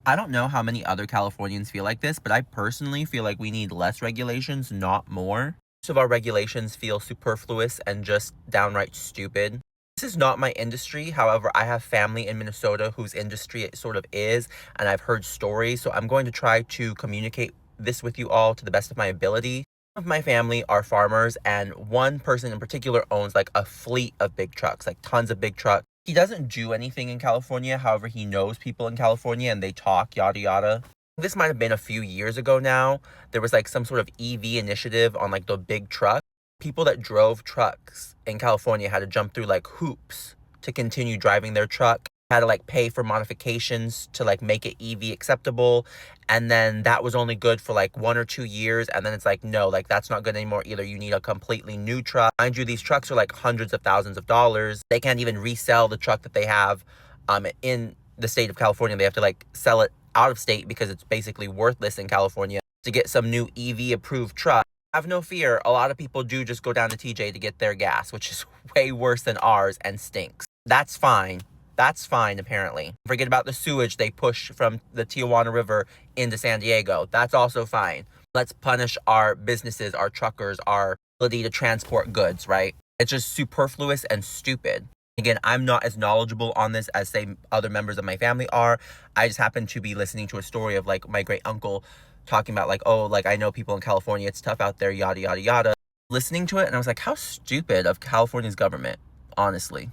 I don't know how many other Californians feel like this, but I personally feel like we need less regulations, not more. Most of our regulations feel superfluous and just downright stupid. This is not my industry. However, I have family in Minnesota whose industry it sort of is, and I've heard stories. So I'm going to try to communicate this with you all to the best of my ability. Some of my family are farmers, and one person in particular owns like a fleet of big trucks, like tons of big trucks. He doesn't do anything in California. However, he knows people in California and they talk, yada yada. This might have been a few years ago now. There was like some sort of EV initiative on like the big truck. People that drove trucks in California had to jump through like hoops to continue driving their truck. Had to like pay for modifications to like make it EV acceptable. And then that was only good for like 1 or 2 years. And then it's like, no, like that's not good anymore either. You need a completely new truck. Mind you, these trucks are like hundreds of thousands of dollars. They can't even resell the truck that they have in the state of California. They have to like sell it out of state because it's basically worthless in California to get some new EV approved truck. Have no fear. A lot of people do just go down to TJ to get their gas, which is way worse than ours and stinks. That's fine. That's fine, apparently. Forget about the sewage they push from the Tijuana River into San Diego. That's also fine. Let's punish our businesses, our truckers, our ability to transport goods, right? It's just superfluous and stupid. Again, I'm not as knowledgeable on this as, say, other members of my family are. I just happen to be listening to a story of, like, my great uncle talking about, like, oh, like, I know people in California, it's tough out there, yada, yada, yada. Listening to it, and I was like, how stupid of California's government, honestly.